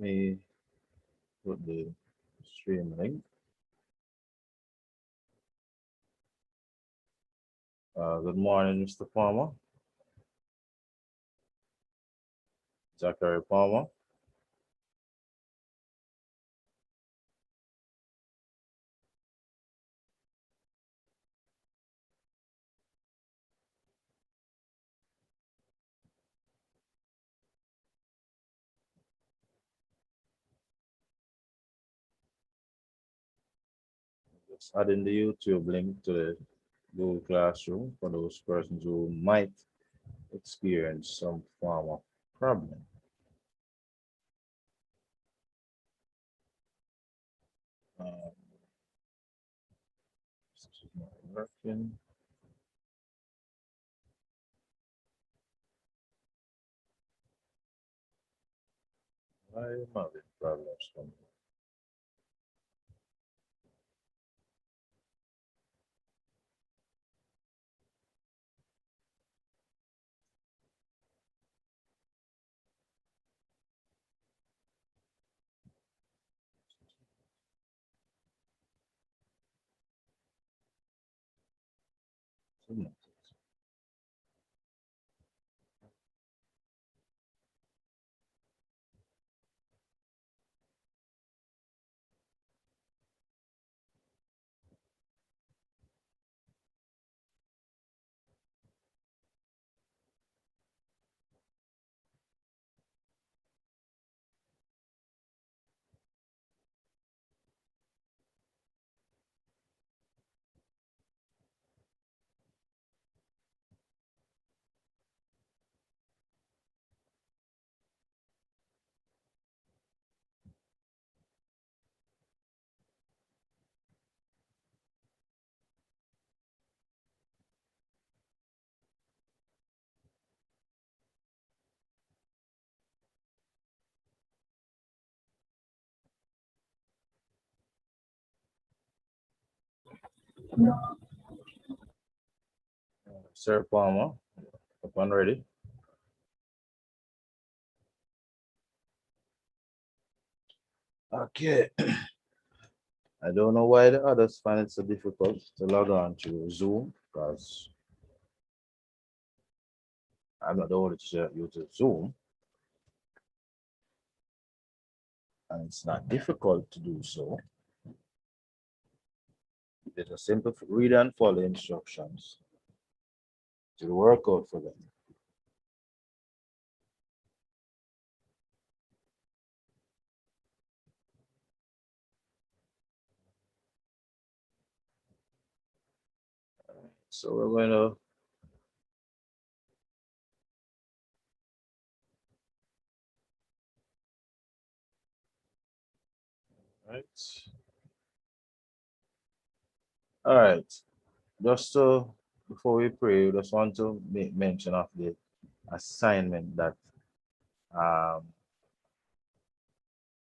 me put the stream link. Good morning, Mr. Palmer. Zachary Palmer. Just adding the YouTube link to the Google Classroom for those persons who might experience some form of problem. Um, this is not working. Why am I having problems from here? Sir Palmer, up and ready. Okay. I don't know why the others find it so difficult to log on to Zoom because I'm not the only teacher that uses Zoom, and it's not difficult to do so. It's a simple read and follow instructions to work out for them. So we're going to right. All right. Just to before we pray, we just want to make mention of the assignment that um,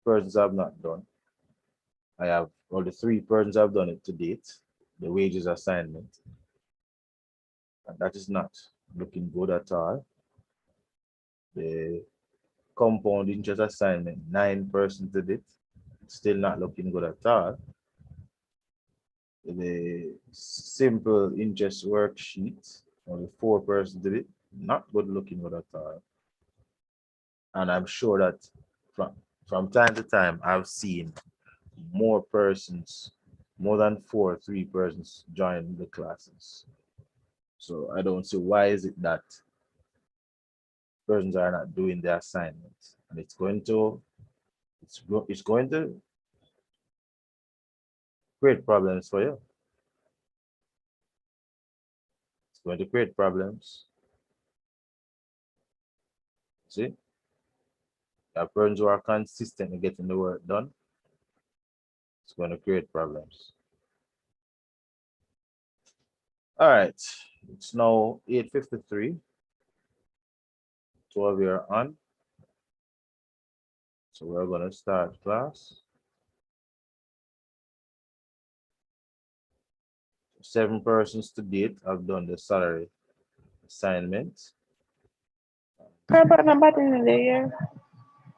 persons have not done. I have only 3 persons have done it to date, the wages assignment. And that is not looking good at all. The compound interest assignment, 9% did it, still not looking good at all. The simple interest worksheet, only 4% did it, not good looking good at all. And I'm sure that from time to time, I've seen more persons, more than 3 persons join the classes. So I don't see why is it that persons are not doing their assignments, and it's going to create problems for you. It's going to create problems. See, there are persons who are consistently getting the work done. It's going to create problems. All right, it's now 8:53. 12 you're on. So we're going to start class. 7 persons to date have done the salary assignment. Purple number in there.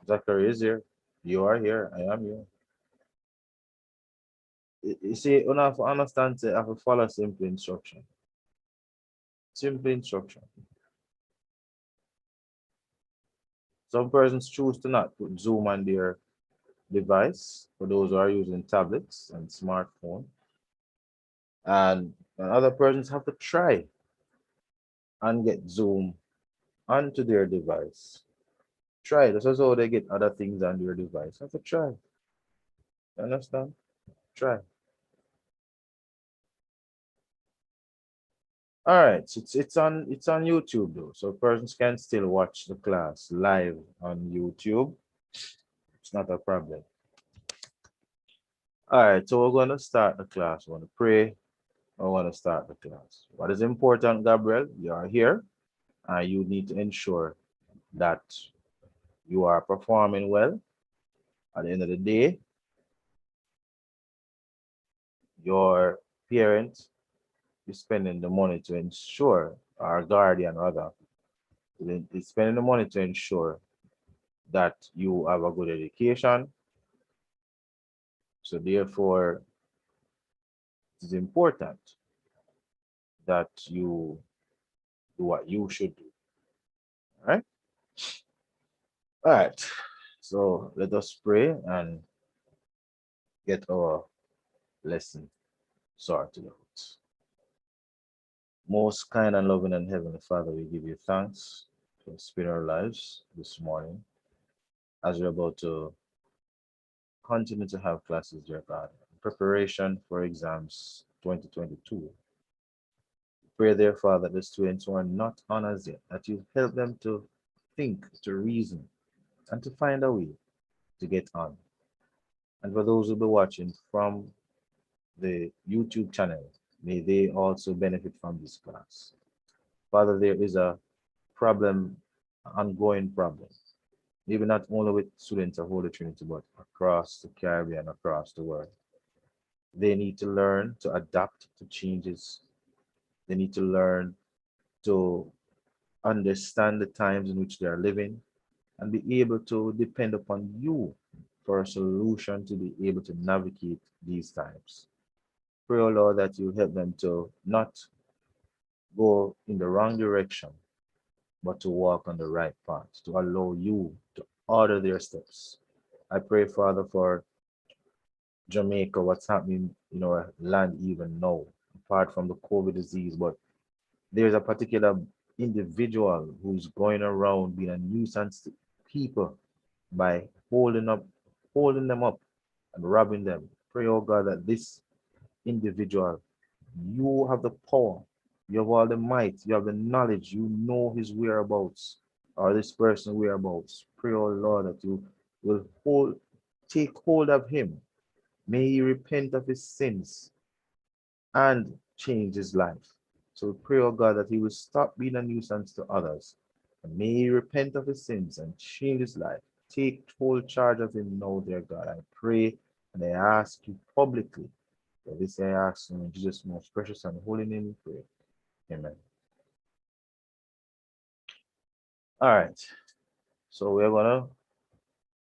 Zachary is here. You are here. I am here. You see, you have to understand, say, I have to follow simple instruction. Simple instruction. Some persons choose to not put Zoom on their device for those who are using tablets and smartphone. And other persons have to try and get Zoom onto their device. Try. This is how they get other things on their device. Have to try. You understand? Try. All right. So it's on YouTube though, so persons can still watch the class live on YouTube. It's not a problem. All right. So we're gonna start the class. We're gonna pray. I want to start the class. What is important, Gabriel? You are here, and you need to ensure that you are performing well. At the end of the day, your parent is spending the money to ensure, our guardian rather, is spending the money to ensure that you have a good education. So therefore, it is important that you do what you should do. All right. All right. So let us pray and get our lesson sorted out. Most kind and loving and heavenly Father, we give you thanks for spending our lives this morning as we're about to continue to have classes, dear God, in preparation for exams 2022. Pray, dear Father, that the students who are not on as yet, that you help them to think, to reason, and to find a way to get on. And for those who will be watching from the YouTube channel, may they also benefit from this class. Father, there is a problem, ongoing problem, maybe not only with students of Holy Trinity, but across the Caribbean, across the world. They need to learn to adapt to changes. They need to learn to understand the times in which they are living and be able to depend upon you for a solution to be able to navigate these times. Pray, O Lord, that you help them to not go in the wrong direction, but to walk on the right path, to allow you to order their steps. I pray, Father, for Jamaica, what's happening in our land even now, apart from the COVID disease, but there's a particular individual who's going around being a nuisance to people by holding them up and robbing them. Pray, oh God, that this individual, you have the power, you have all the might, you have the knowledge, you know his whereabouts or this person whereabouts. Pray, oh Lord, that you will take hold of him. May he repent of his sins and change his life. So we pray, oh God, that he will stop being a nuisance to others. And may he repent of his sins and change his life. Take full charge of him now, dear God. I pray and I ask you publicly. For this I ask in Jesus' most precious and holy name we pray. Amen. All right. So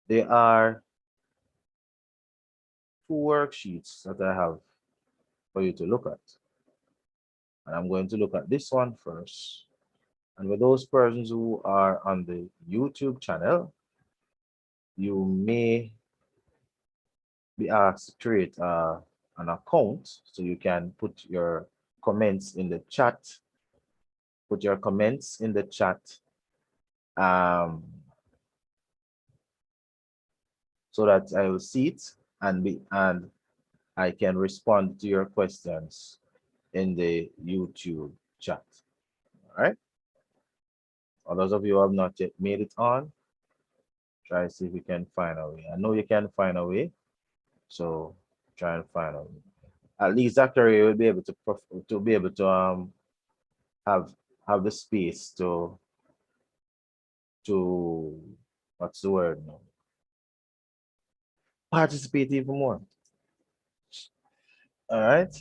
there are two worksheets that I have for you to look at. And I'm going to look at this one first. And for those persons who are on the YouTube channel, you may be asked to create an account so you can put your comments in the chat. Put your comments in the chat so that I will see it and I can respond to your questions in the YouTube chat. All right. For those of you who have not yet made it on, try to see if you can find a way. I know you can find a way, so try and find a way. At least Zachary will be able to have the space to what's the word now? Participate even more. All right.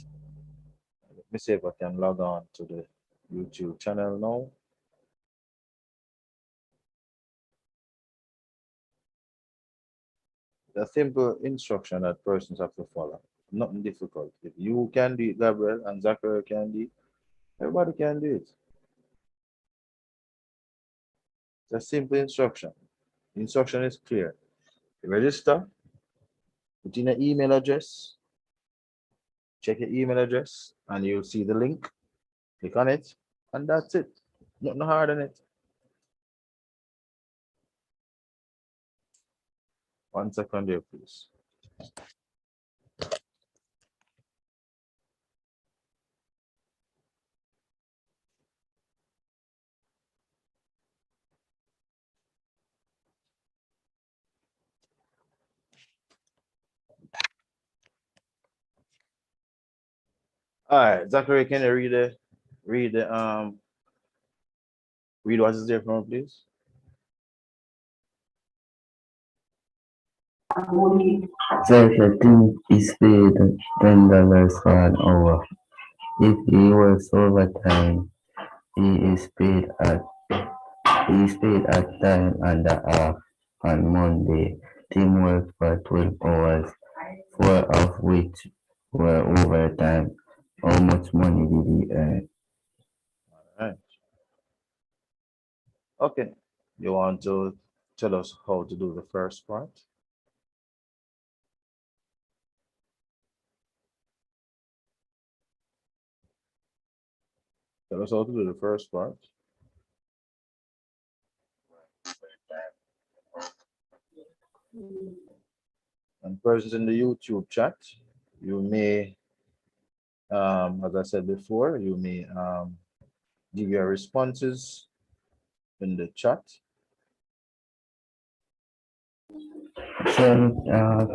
Let me see if I can log on to the YouTube channel now. a simple instruction that persons have to follow. Nothing difficult. If you can do it, Gabriel, and Zachary can do it, everybody can do it. It's a simple instruction. The instruction is clear. Register, put in an email address, check your email address, and you'll see the link. Click on it, and that's it. Nothing hard on it. 1 second there, please. All right, Zachary, can you read what is there for me, please? Secretary is paid $10 for an hour. If he works overtime, he is paid at time and a half on Monday. Tim worked for 12 hours, 4 of which were overtime. How much money did he earn? All right. Okay. You want to tell us how to do the first part? Tell us how to do the first part. And persons in the YouTube chat, you may, as I said before, you may give your responses in the chat. So,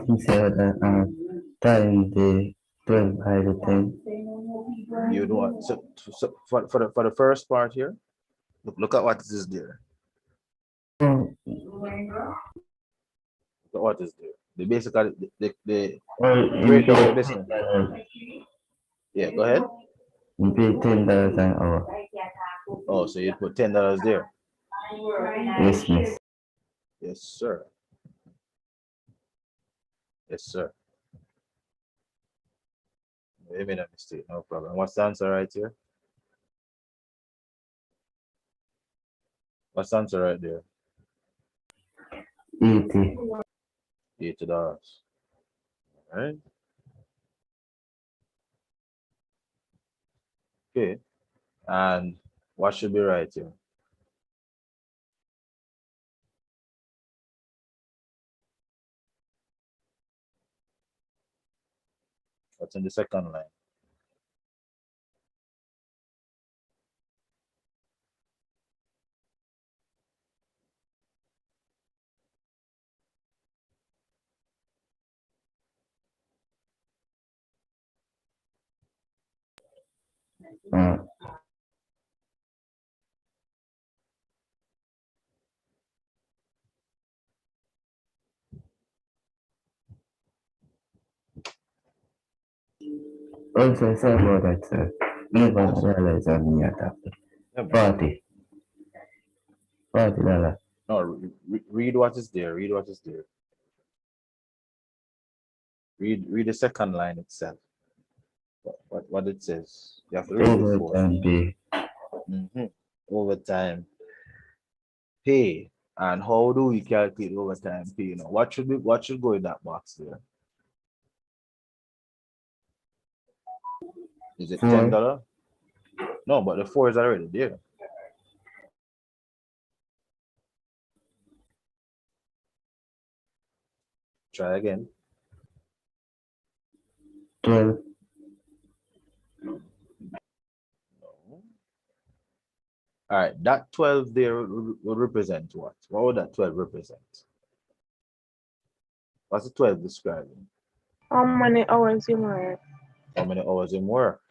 he said that time the 12 by the 10. You know what? So for the first part here, look at what is there. Oh, Look at what is there. The basically the well, breakdown of this one. Yeah, go ahead. he paid $10 an hour. Oh, so you put $10 there. Yes, miss. Yes, sir. Yes, sir. You made a mistake, no problem. What's the answer right here? What's the answer right there? 80. $80. All right. Okay. And what should be right here? What's in the second line? Uh, Also, sorry about that, sir. Never Yes, sir. realized on me at that. Yeah, man. 40. $40. No, read what is there. Read what is there. Read the second line itself. What it says. You have to read it for. Overtime pay. Overtime pay. And how do we calculate overtime pay? You know, what should go in that box there? Is it 4. $10? No, but the 4 is already there. Try again. 12. No. All right, that 12 there would represent what? What would that 12 represent? What's the 12 describing? How many hours you work? How many hours in work?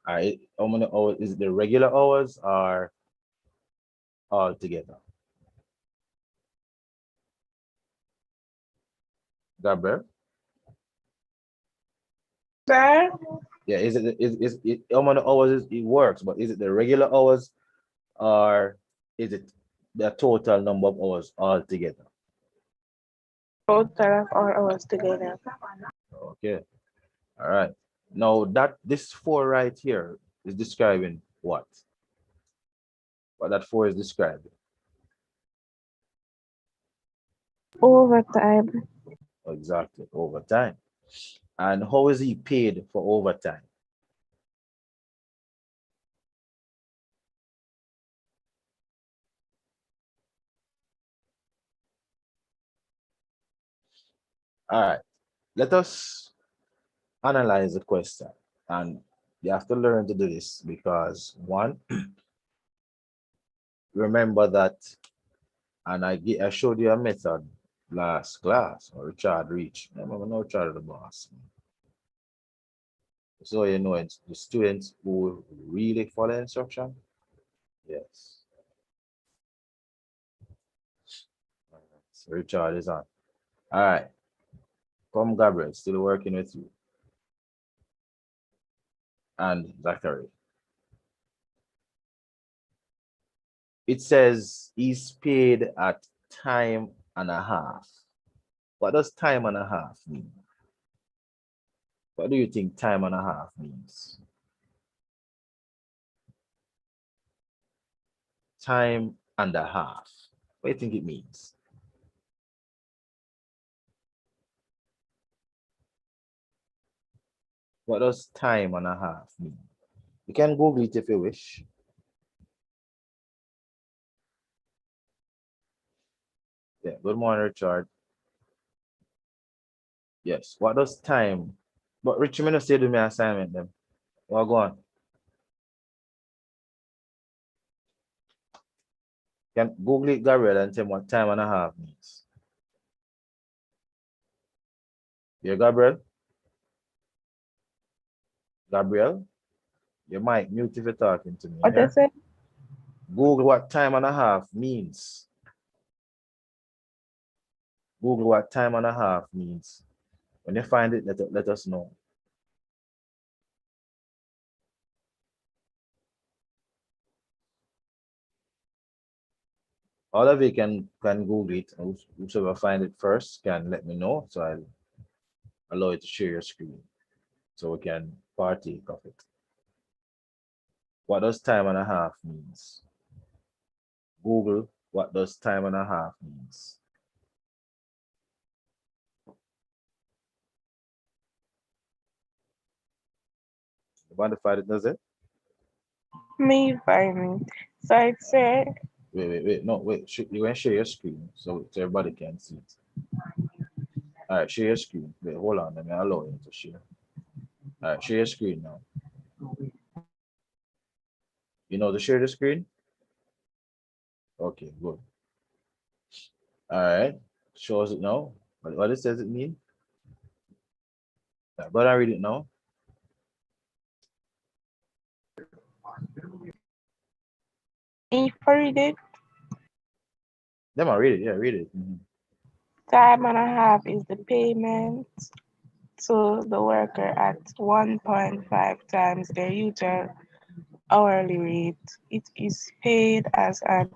All right, how many hours? Is it the regular hours or all together? Gabriel? Sir? Yeah, is it how many hours it works, but is it the regular hours or is it the total number of hours altogether? Total of our hours together. Okay. All right. Now that this four right here is describing what? What that four is describing? Overtime. Exactly. Overtime. And how is he paid for overtime? All right. Let us analyze the question. And you have to learn to do this because one, remember that, and I showed you a method last class, or Richard Reach. Remember, no Richard the boss. So you know it's the students who really follow instruction. Yes. So Richard is on. All right. Come Gabriel, still working with you. And Zachary. It says he's paid at time and a half. What does time and a half mean? What do you think time and a half means? Time and a half. What do you think it means? What does time and a half mean? You can Google it if you wish. Yeah, good morning, Richard. Yes, what does time? But Richard, me no say do me assignment them. Well, go on. Can Google it, Gabriel, and tell me what time and a half means. Yeah, Gabriel? Gabriel? You might mute if you're talking to me What I here. say? Google what time and a half means. Google what time and a half means. When you find it, let us know. All of you can Google it. Whoever find it first can let me know. So I'll allow you to share your screen so we can partake of it. What does time and a half means? Google what does time and a half means. You want to find it, does it? Me find it. So it say Wait. No, wait. You want to share your screen so everybody can see it. All right, share your screen. Wait, hold on. Let me allow you to share. All right, share your screen now. You know to share the screen? Okay, good. All right, shows it now. What it says it mean? But I read it now. if I read it, Them I read it. Yeah, read it. Mhm. time and a half is the payment to the worker at 1.5 times their usual hourly rate. It is paid as an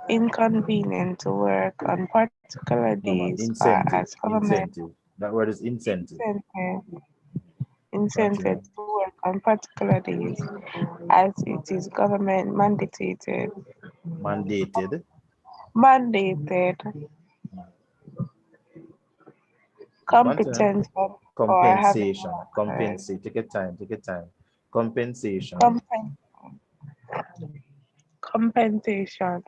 inconvenient to work on particular No man, days as incentive, government incentive. That word is incentive. incentive, Continue. incentive to work on particular days as it is government Mandated. mandated Continue. competence for having Compensation. workers. Compensate. Take your time. Take your time. Compensation Compen- compensation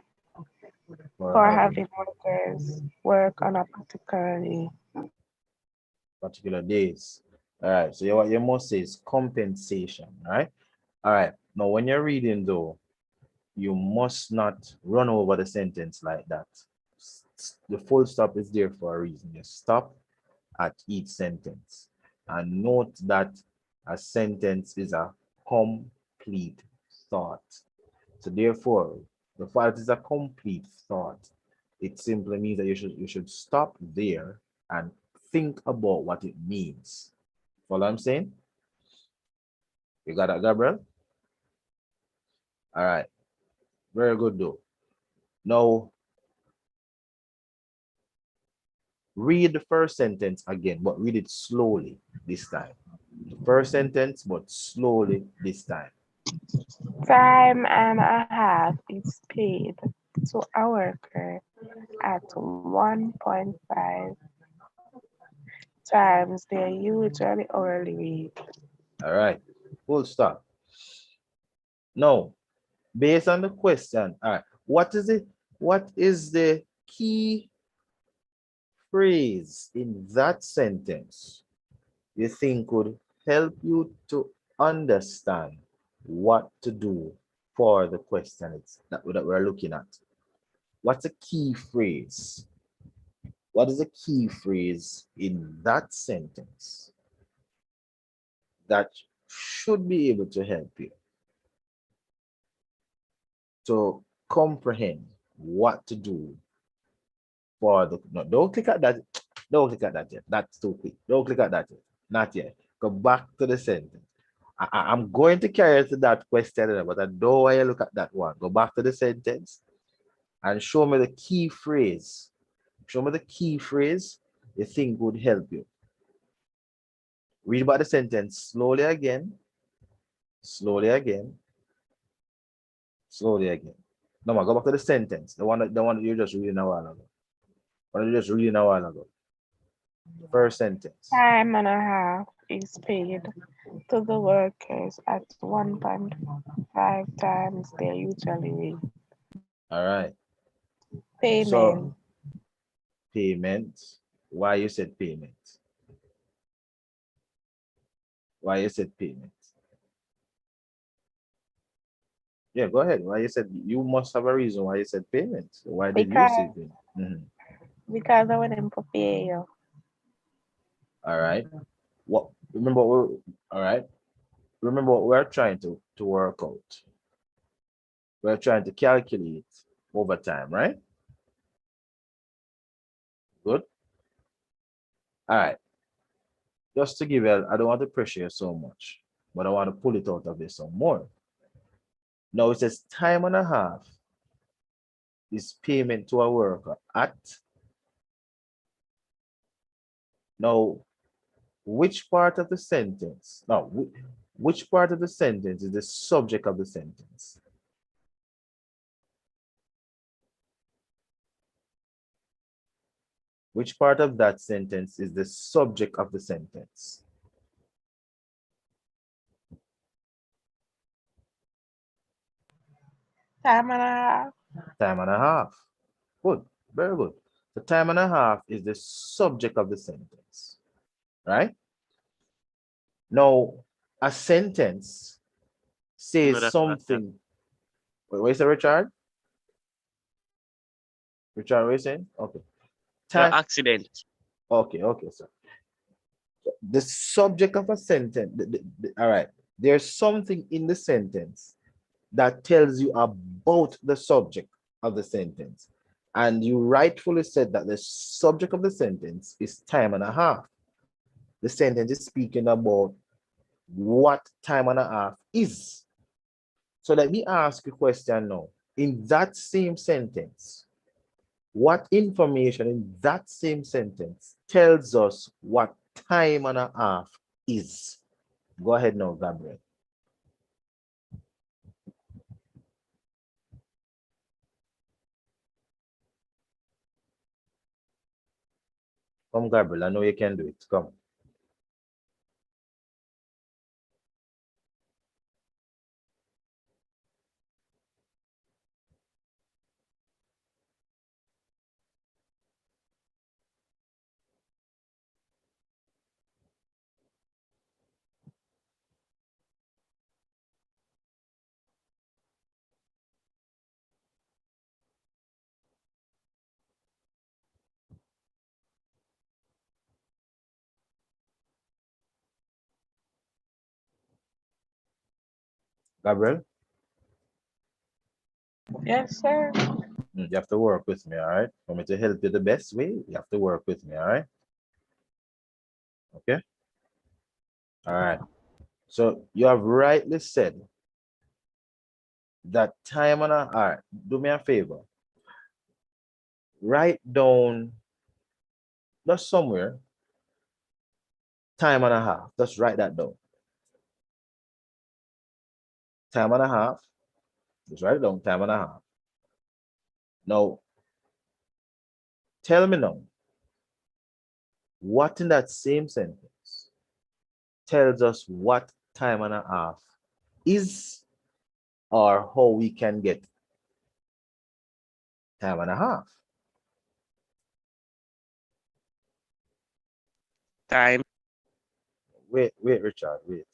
for for having having workers work on a particular day. particular days. All right. So what you must say is compensation. All right. All right. Now, when you're reading though, you must not run over the sentence like that. The full stop is there for a reason. You stop at each sentence and note that a sentence is a complete thought. So therefore, the fact is a complete thought. It simply means that you should stop there and think about what it means. Follow what I'm saying? You got that, Gabriel? All right. Very good though. Now, Read the first sentence again, but read it slowly this time. The first sentence, but slowly this time. Time and a half is paid to a worker at 1.5 times their usual hourly rate. All right, full stop. Now, based on the question, all right, what is the key phrase in that sentence you think would help you to understand what to do for the question that we're looking at? What's a key phrase? What is a key phrase in that sentence that should be able to help you to comprehend what to do for the no, don't click at that. Don't click at that yet. That's too quick. Don't click at that yet. Not yet. Go back to the sentence. I'm going to carry to that question, but I don't want you to look at that one. Go back to the sentence and show me the key phrase. Show me the key phrase you think would help you. Read about the sentence slowly again, slowly again. No, go back to the sentence. The one that you're just reading a while ago. What you just reading a while ago. The first sentence. Time and a half is paid to the workers at 1.5 times their usual rate. All right. So Payment. payment. Why you said payment? Why you said payment? Yeah, go ahead. Why you said you must have a reason why you said payment. Why did you say Because payment? Mhm. because I want them to pay you. All right. What remember what we're all right. Remember what we're trying to work out. We're trying to calculate over time, right? Good. All right. Just to give you, I don't want to pressure you so much, but I want to pull it out of you some more. Now it says time and a half is payment to a worker at. Now, which part of the sentence? Now, which part of the sentence is the subject of the sentence? Which part of that sentence is the subject of the sentence? Time and a half. Time and a half. Good, very good. The time and a half is the subject of the sentence, right? Now, a sentence No, says that's not that. something. Wait, what is it, Richard? Richard, what are you saying? Okay. The Time. accident. Okay, sir. The subject of a sentence. All right. There's something in the sentence that tells you about the subject of the sentence. And you rightfully said that the subject of the sentence is time and a half. The sentence is speaking about what time and a half is. So let me ask you a question now. In that same sentence, what information in that same sentence tells us what time and a half is? Go ahead now, Gabriel. Come, Gabriel. I know you can do it. Come. Gabriel, Yes, sir. you have to work with me, all right? For me to help you the best way, you have to work with me, all right? Okay? All right. So you have rightly said that time and a all right, do me a favor. Write down Just somewhere, time and a half. Just write that down. Time and a half. Just write it down, time and a half. Now, tell me now, what in that same sentence tells us what time and a half is or how we can get time and a half? Time. Wait, Richard, wait.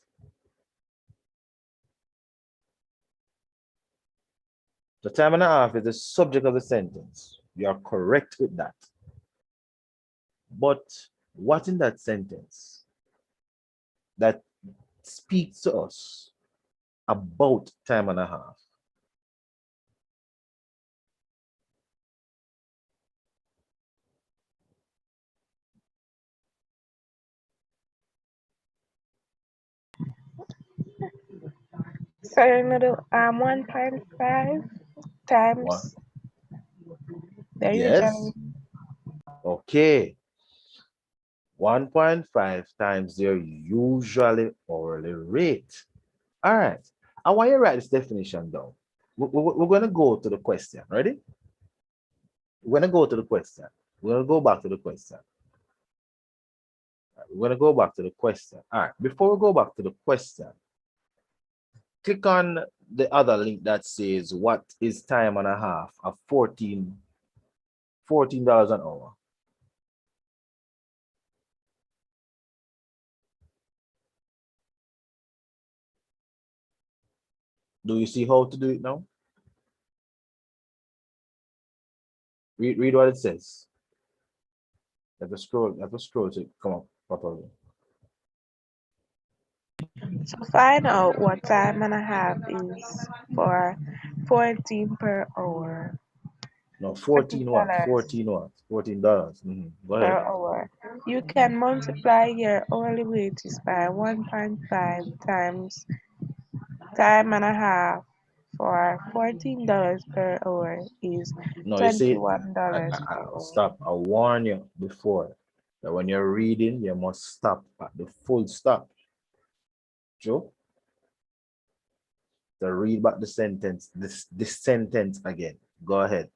The time and a half is the subject of the sentence. You are correct with that. But what in that sentence that speaks to us about time and a half? So another 1.5 What? times the usual. Yes. Okay. 1.5 times their usually hourly rate. All right. I want you to write this definition down. We're going to go to the question. Ready? We're going to go to the question. We're going to go back to the question. We're going to go back to the question. All right. Before we go back to the question, click on the other link that says what is time and a half of $14 an hour. Do you see how to do it now? Read what it says. Have to scroll to come up properly. So find out what time and a half is for 14 per hour. No, $14 14 what? 14 what? $14. Go per ahead. hour. You can multiply your hourly wages by 1.5 times time and a half for $14 per hour is No, you see, $21 per hour. stop. I warn you before that when you're reading, you must stop at the full stop. Joe, to read back the sentence, this sentence again. Go ahead.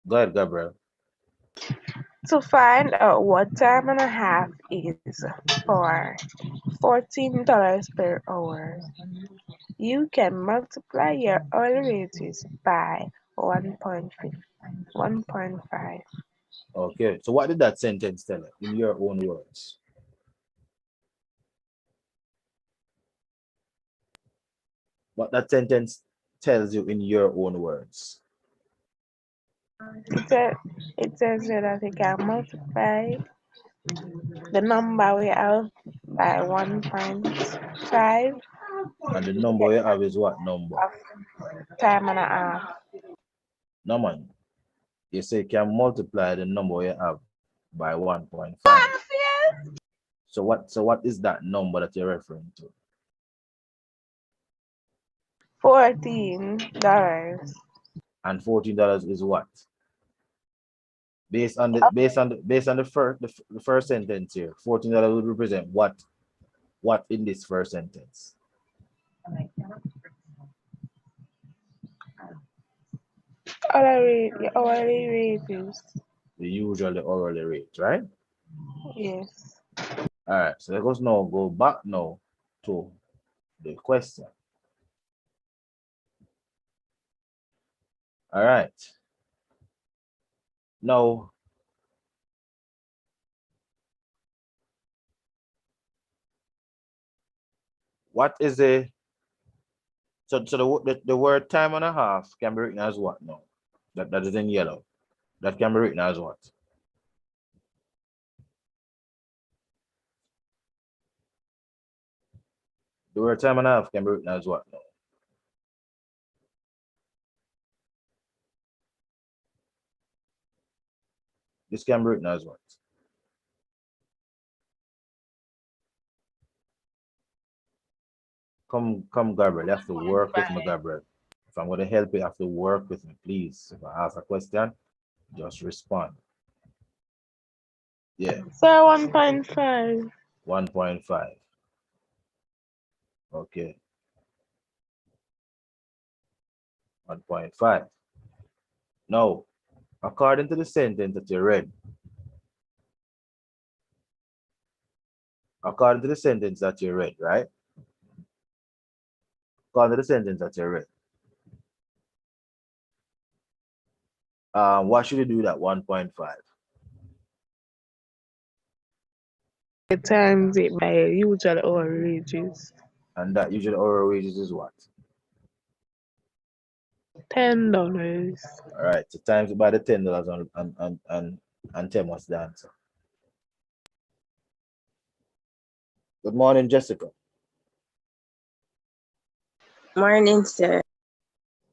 Go ahead, Gabriel. To find out what time and a half is for $14 per hour, you can multiply your hourly wages by 1.5. Okay, so what did that sentence tell you in your own words? What that sentence tells you in your own words? It says, it says here that you can multiply the number we have by 1.5 And the number you have is what number? of time and a half. No, man. You say you can multiply the number you have by 1.5. So what is that number that you're referring to? $14. And $14 is what? Based on the first sentence here, $14 would represent what in this first sentence? Hourly wages. The usual hourly rate, right? Yes. All right, so let us now go back now to the question. All right. Now, what is the word time and a half can be written as what now? That is in yellow. That can be written as what? The word time and a half can be written as what now? This can be written as what? Come, Gabriel. You have to work with me, Gabriel. If I'm going to help you have to work with me, please. If I ask a question, Just respond. Yeah, Sir, 1.5. 1.5. Okay, 1.5. Now, according to the sentence that you read, according to the sentence that you read, right? According to the sentence that you read, what should you do with that 1.5? Times it by usual hour wages. And that usually our wages is what? $10. All right, so times it by the $10 and tell us the answer. Good morning, Jessica. Morning, sir.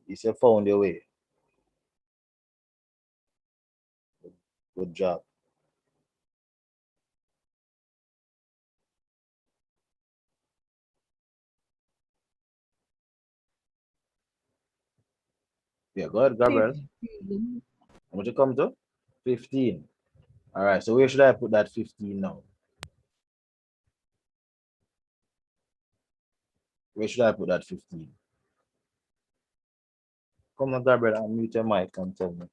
You said found your way. Good job. Yeah, go ahead, Gabriel. How much you come to? 15. All right, so where should I put that 15 now? Where should I put that 15? Come on, Gabriel, unmute your mic and tell me.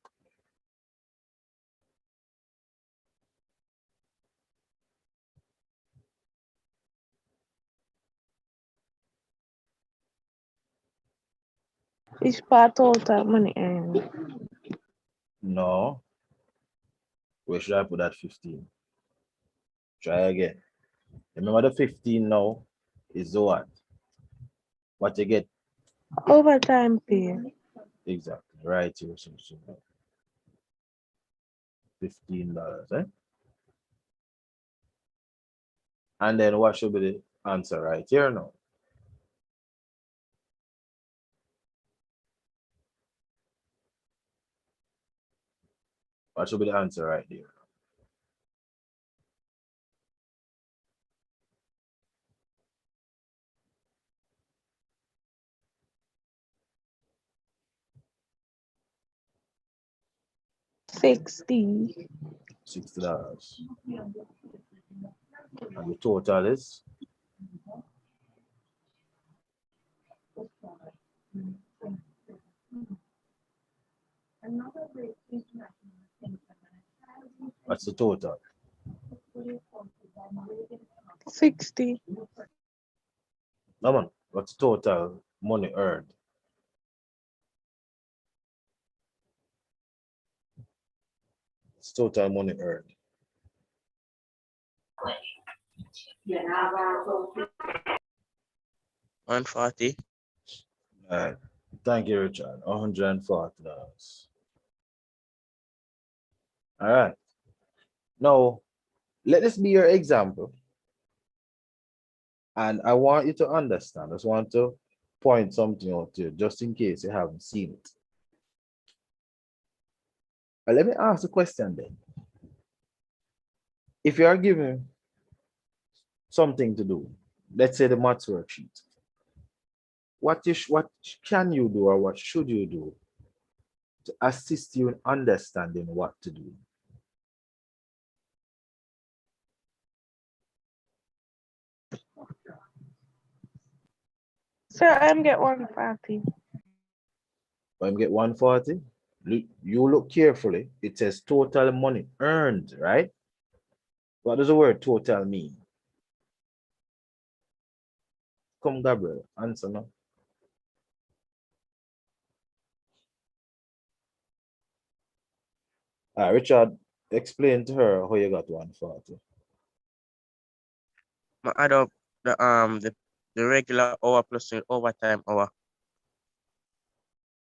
Which part total money earned? No. Where should I put that 15? Try again. Remember the 15 now is the what? What you get Overtime pay. exactly right here. So $15, eh? And then what should be the answer right here now? What should be the answer right there? $60. $60. And the total is what's the total? 60. No man, what's the total money earned? It's total money earned. 140. All right. Thank you, Richard. $140. All right. Now, let this be your example. And I want you to understand. I just want to point something out to you, just in case you haven't seen it. But let me ask the question then. If you are given something to do, let's say the maths worksheet, what can you do or what should you do to assist you in understanding what to do? Sir, I'm get 140. When you get 140, you look carefully. It says total money earned, right? What does the word total mean? Come, Gabriel, answer now. Richard, explain to her how you got 140. I add up the regular hour plus the overtime hour.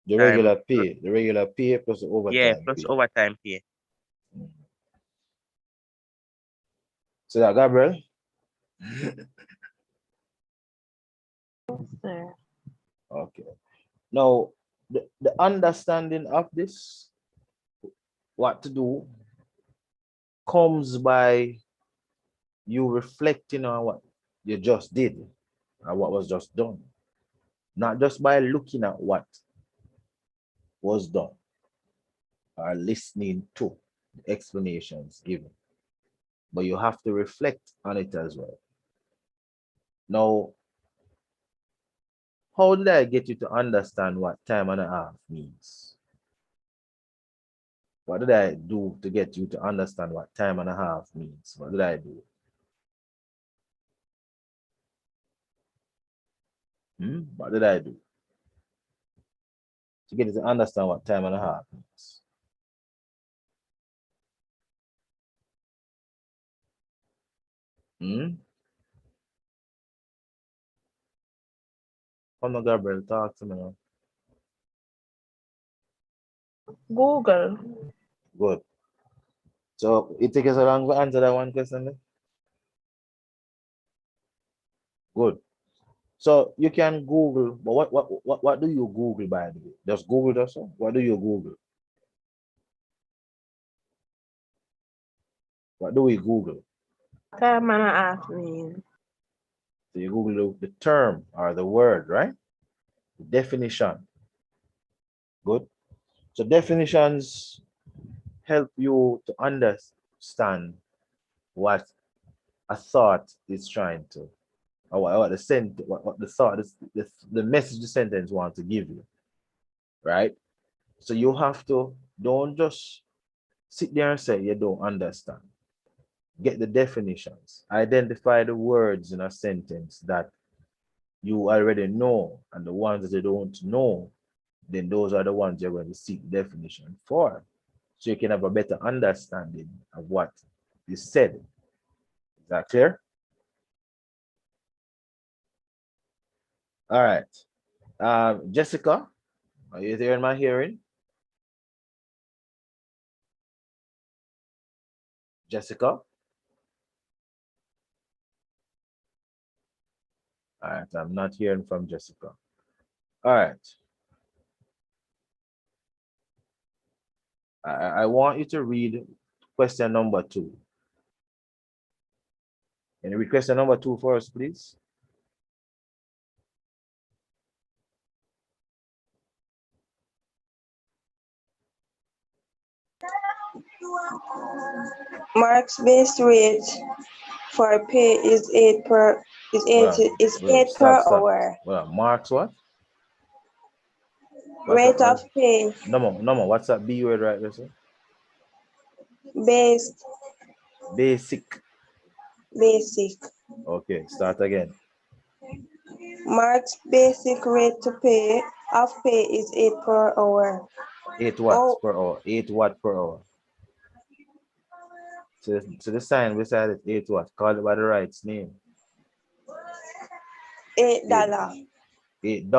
The regular pay plus the Yeah, overtime plus pay. overtime pay. So that, Gabriel? Sir. Okay. Now, the understanding of this, what to do, comes by you reflecting on what you just did and what was just done. Not just by looking at what was done. are listening to the explanations given. But you have to reflect on it as well. Now, how did I get you to understand what time and a half means? What did I do to get you to understand what time and a half means? What did I do? What did I do to get you to understand what time and a half means? Come on, Gabriel, talk to me now. Google. Good. So it takes us a long to answer that one question. Then? Good. So you can Google, but what do you Google, by the way? Just Google that. So what do you Google? What do we Google? Time and a half means. So you Google the term or the word, right? The definition. Good. So definitions help you to understand what a thought is trying to, or what the what the thought is, the message the sentence wants to give you, right? So you have to don't just sit there and say you don't understand. Get the definitions. Identify the words in a sentence that you already know, and the ones that you don't know, then those are the ones you're going to seek definition for. So you can have a better understanding of what is said. Is that clear? All right. Jessica, are you there in my hearing? Jessica? All right, I'm not hearing from Jessica. All right. I want you to read question number 2. Can you read question number 2 for us, please? Mark's base rate for pay is eight per Stop. hour. Well, Mark's what? Rate of pay No more. What's that B word right there, sir? based Basic. basic. Okay, start again. Mark's basic rate to pay of pay is 8 per hour. 8 watts per hour. 8 watt per hour. So the sign beside it, 8 watts. Call it by the right name. $8. $8.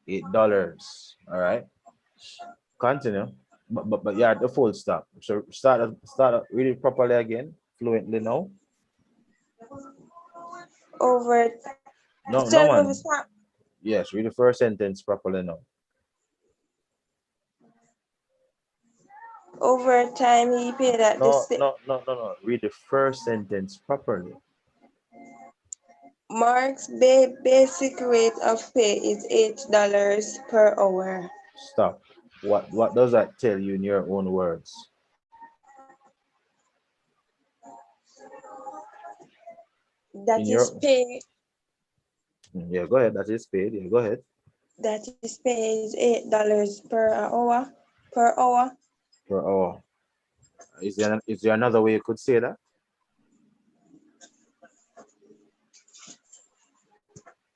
$8. All right. Continue. But yeah, the full stop. So start read it properly again, fluently now. Over. No, So man. Yes, read the first sentence properly now. Over time he paid at the No. Read the first sentence properly. Mark's basic rate of pay is $8 per hour. Stop. What does that tell you in your own words? That is pay. Yeah, go ahead. That is paid. Yeah, go ahead. That is pay is $8 per hour. Per hour. Per hour. Is there another way you could say that?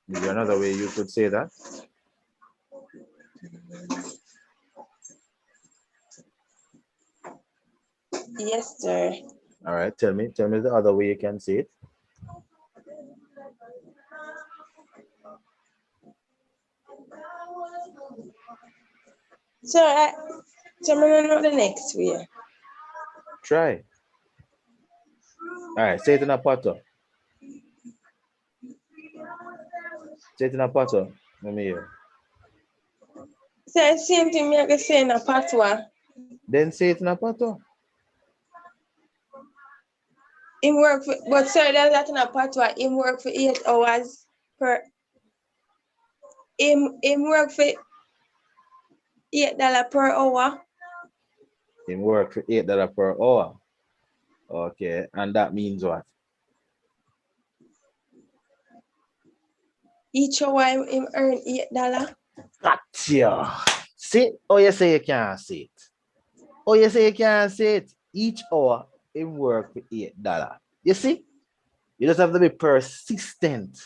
Is there another way you could say that? Yes, sir. All right, tell me the other way you can say it. So I don't know the next way. Try. All right, say it in a pattern. Say it in a pattern. Let me hear. So same thing me I can say in a patois. Then say it in a pattern. Him work for, but sir, that in a patois. Him work for 8 hours per. Him work for. $8 per hour. Him work for $8 per hour. Okay, and that means what? Each hour him earn $8. Gotcha. See? Oh, you say you can't see it. Oh, you say you can't see it. Each hour him work for $8. You see? You just have to be persistent.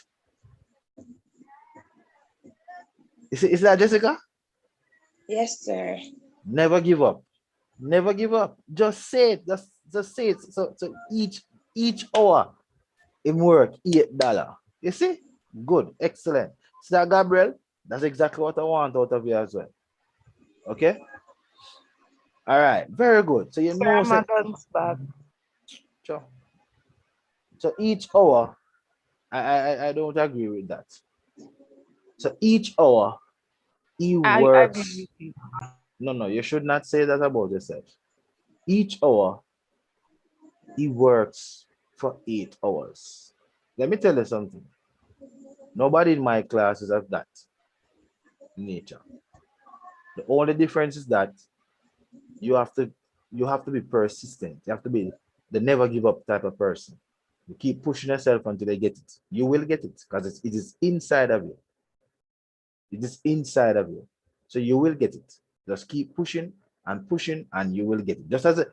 Is that Jessica? Yes, sir. Never give up. Never give up. Just say it. Just say it. So each hour him work $8. You see? Good. Excellent. So that Gabriel, that's exactly what I want out of you as well. Okay? All right. Very good. So you So know I'm a dance back. sure. So each hour, I don't agree with that. So each hour he I agree works. with you. No, you should not say that about yourself. Each hour he works for 8 hours. Let me tell you something. Nobody in my class is of that nature. The only difference is that you have to you have to be persistent. You have to be the never give up type of person. You keep pushing yourself until they get it. You will get it because it is inside of you. It is inside of you. So you will get it. Just keep pushing and you will get it. Just as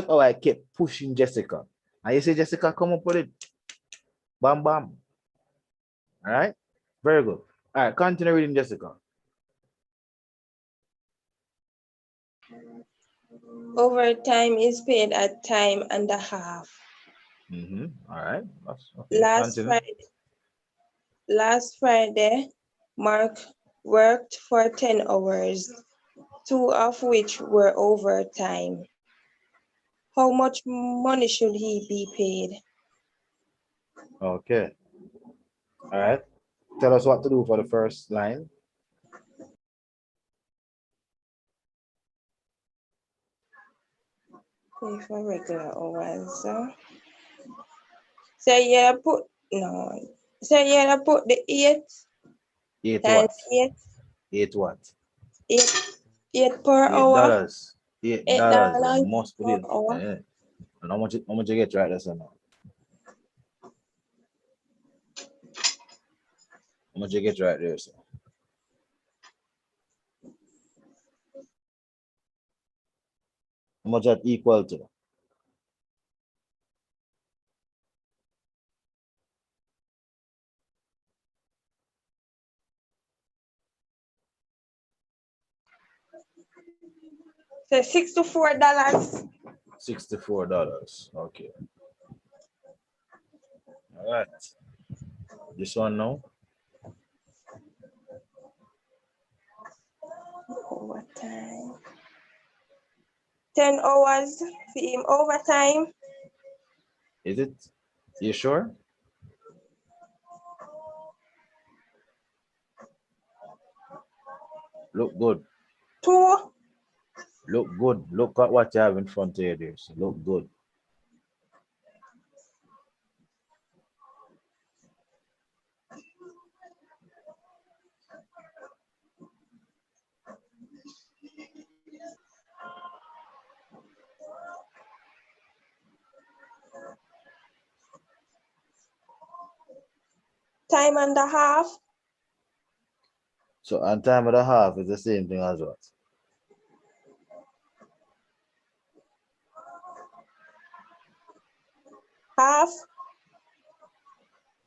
how I kept pushing Jessica. And you say, Jessica, come up with it. Bam bam. All right. Very good. All right, continue reading, Jessica. Overtime is paid at time and a half. All right. That's okay. Last Continue. Friday, last Friday, Mark worked for 10 hours, 2 of which were overtime. How much money should he be paid? Okay. All right. Tell us what to do for the first line. Pay for regular hours. So you put no. So you put the 8 Eight times what? 8, Eight what? 8 per Eight hour, dollars. Eight dollars. You $8 must put per it. hour. And how much you get right there, now? How much you get right there, sir? How much that equal to? So $64. $64. Okay. All right. This one now. Overtime. 10 hours for him overtime. Is it? You sure? Look good. 2. Look good. Look at what you have in front of you there. So look good. Time and a half. So and time and a half is the same thing as what? Half.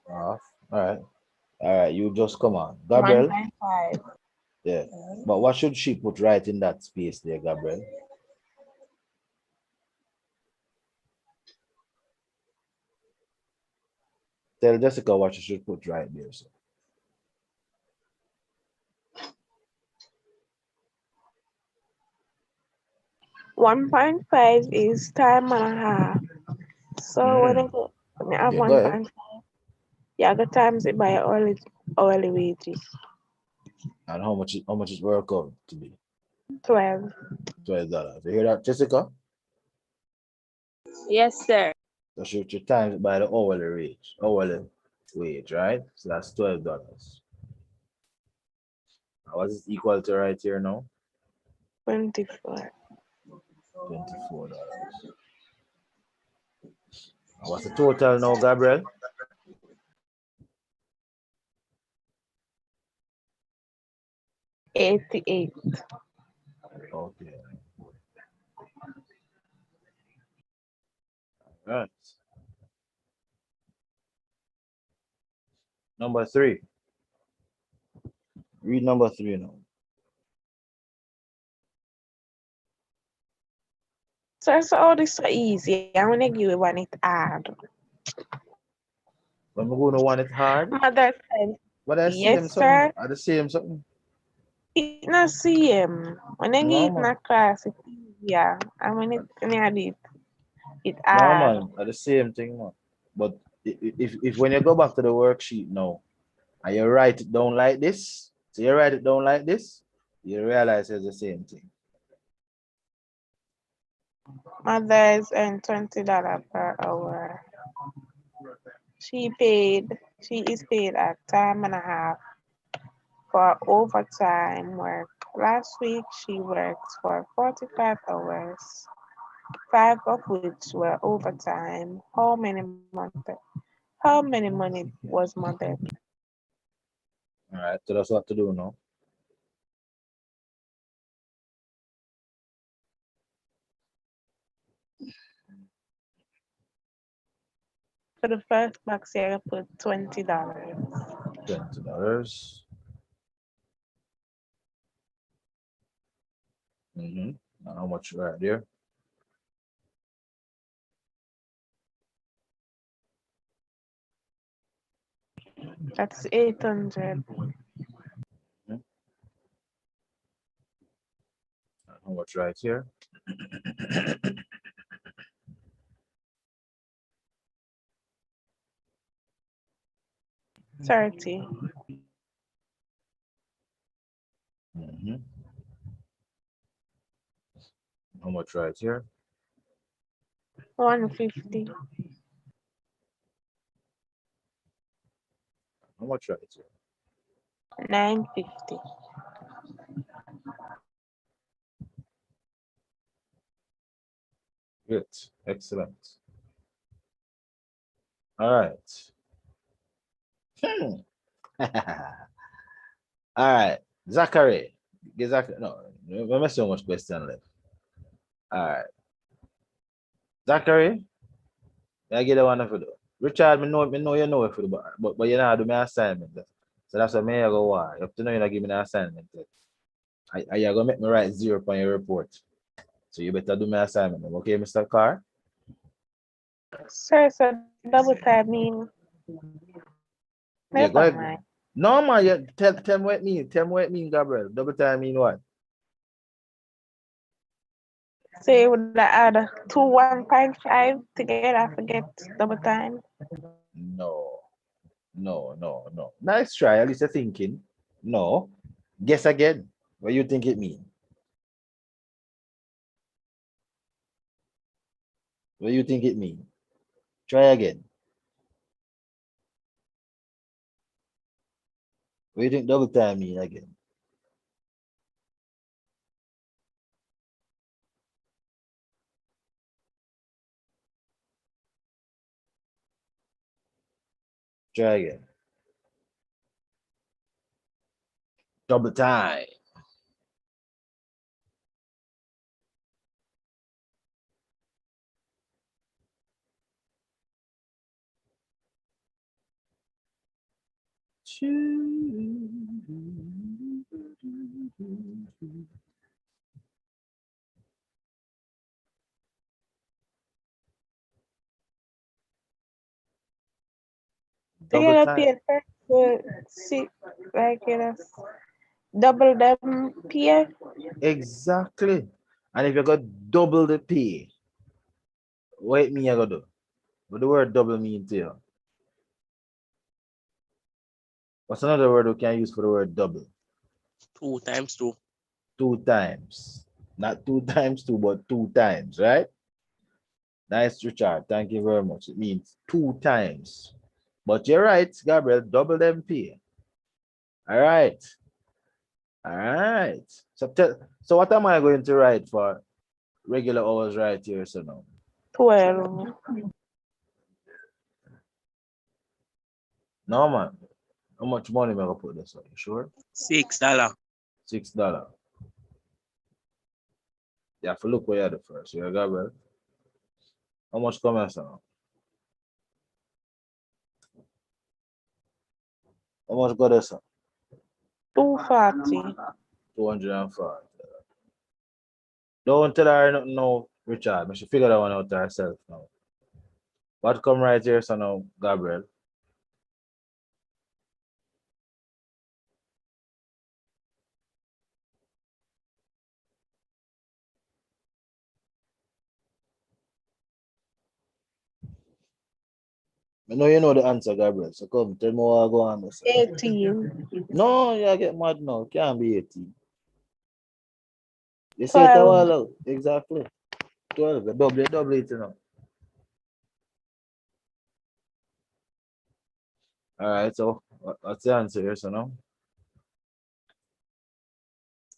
Half. All right. All right. You just come on. Gabriel. 1.5. Yeah. But what should she put right in that space there, Gabriel? Tell Jessica what she should put right there. So. 1.5 is time and a half. So when I have Yeah, go ahead. 1.5, yeah, I got times it by hourly wages. And how much is work out to be? 12. $12. You hear that, Jessica? Yes, sir. So should times it by the hourly wage, right? So that's $12. What is it equal to right here now? $24. $24. What's the total now, Gabriel? 88. Okay. Right. Number 3. Read number 3 now. So all this so easy. I'm gonna give you one it hard. When we're going to want it hard, Mother said, but I see him yes, something. sir. I just see him something. It not see him. When I No get in man. a class, it's easier. And when I do it No hard. man. I the same thing, man. But if when you go back to the worksheet now and you write it down like this, so you write it down like this, you realize it's the same thing. Mother is earned $20 per hour. She is paid a time and a half for overtime work. Last week she worked for 45 hours, 5 of which were overtime. How many money was mother? All right. So that's what to do now. For the first box here, I put $20. $20. Mm-hmm. How much right there? That's 800. Mhm. How much right here? 30. Mm-hmm. How much right here? 150. How much right here? 950. Good. Excellent. All right. All right. Zachary. Zachary. No, we have so much question left. All right. Zachary, I get the one for do. Richard, me know you know it for the but you know do my assignment. So that's what me I go why. You have to know you not give me the assignment. I gonna make me write 0 on your report. So you better do my assignment. Okay, Mr. Carr? Sir, so double time mean Yeah, never go ahead. mind. No man, you tell me what it mean. Tell me what it mean, Gabriel. Double time mean what? So you would add 1.5 together, I forget double time. No. No. Nice try. At least you're thinking. No. Guess again. What you think it mean? What you think it mean? Try again. What you think double time mean again? Try again. Double time. So Double you time. pay first for six, like double them pay. Exactly. And if you got double the pay, what it mean you gonna do? What the word double mean to you? What's another word we can use for the word double? 2 times 2. 2 times. Not 2 times 2, but 2 times, right? Nice, Richard. Thank you very much. It means 2 times. But you're right, Gabriel, double them pay. All right. All right. So what am I going to write for regular hours right here? So now, 12. no man, how much money am I gonna put this on? You sure? $6. $6. You have to look where you're the first. You got well. How much comments now? How much got this on? 240. 205. Don't tell her nothing no, Richard. I should figure that one out herself now. What come right here, so now, Gabriel? I know you know the answer, Gabriel. So come, tell me what I go on this. 18. No, you get mad now. Can't be 18. You say it a 12. while out. Exactly. 12. Double it, you know. All right, so what's the answer here, so now?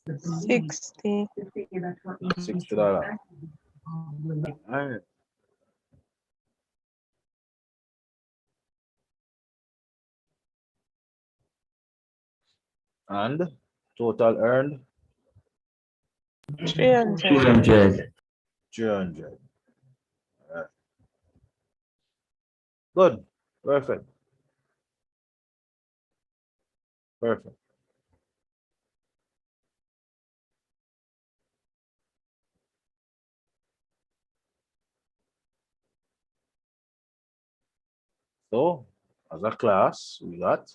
60. $60. All right. And total earned 300. 200. 300. All right. Good. Perfect. Perfect. So, as a class, we got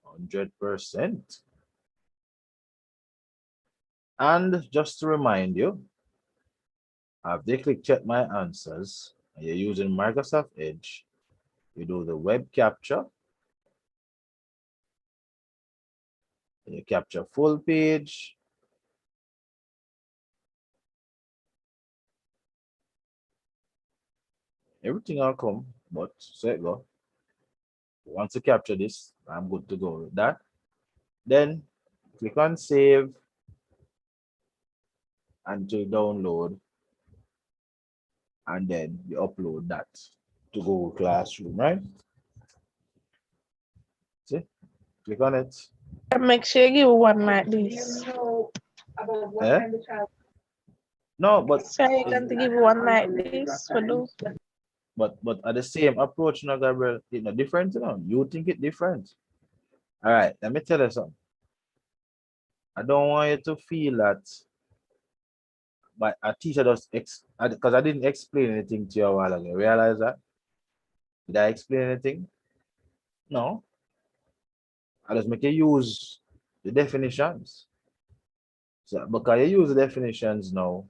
100%. And just to remind you, I've click check my answers, and you're using Microsoft Edge. You do the web capture, you capture full page, everything will come, but so it go. Once you capture this, I'm good to go with that. Then click on save and to download, and then you upload that to Google Classroom, right? See, click on it. Make sure you give one like this. Eh? No, but So you can give one like this for those. but at the same approach, now, Gabriel, it's not different, you know. You think it different. All right, let me tell you something. I don't want you to feel that but a teacher just because I didn't explain anything to you a while ago. Realize that? Did I explain anything? No. I just make you use the definitions. So because you use the definitions now,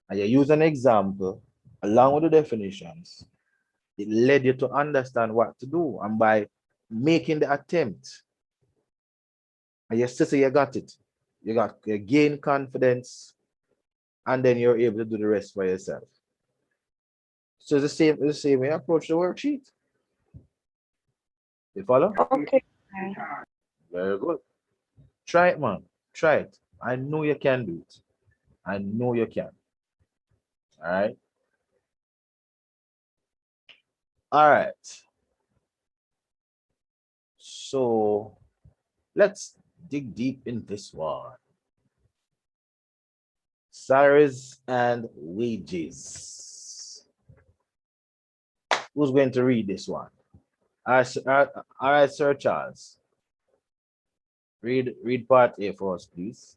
and you use an example along with the definitions, it led you to understand what to do. And by making the attempt, and you still say you got it. You gain confidence, and then you're able to do the rest by yourself. So it's the same way I approach the worksheet. You follow? Okay. Very good. Try it, man. Try it. I know you can do it. I know you can. All right. All right. So let's dig deep in this one. Salaries and wages. Who's going to read this one? All right, Sir Charles. Read part A for us, please.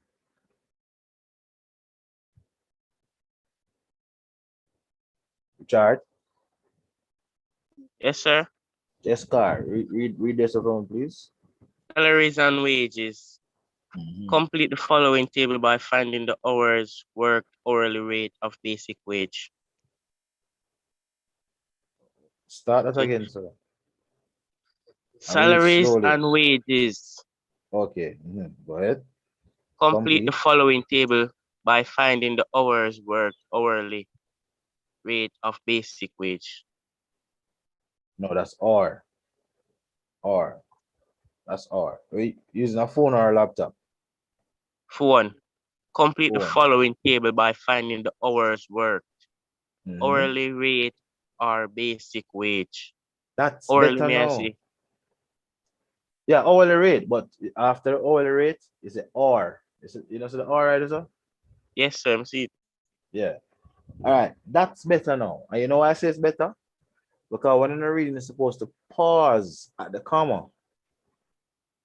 Chart. Yes, sir. Yes, car. Read this one, please. Salaries and wages. Mhm. Complete the following table by finding the hours worked hourly rate of basic wage. Start that Okay. again, sir. And read Salaries slowly. and wages. Okay. Go ahead. Complete the Complete. following table by finding the hours worked hourly rate of basic wage. No, that's R. That's R. We using a phone or a laptop. 1. Complete the Phone. following table by finding the hours worked, Mhm. hourly rate, or basic wage. That's Hourly, better may I now. see? Yeah, hourly rate, but after hourly rate is it or? Is it, you know, so the or right, so? Yes, sir, I'm see it. Yeah. All right, that's better now. And you know why I say it's better? Because when you're reading, it's supposed to pause at the comma.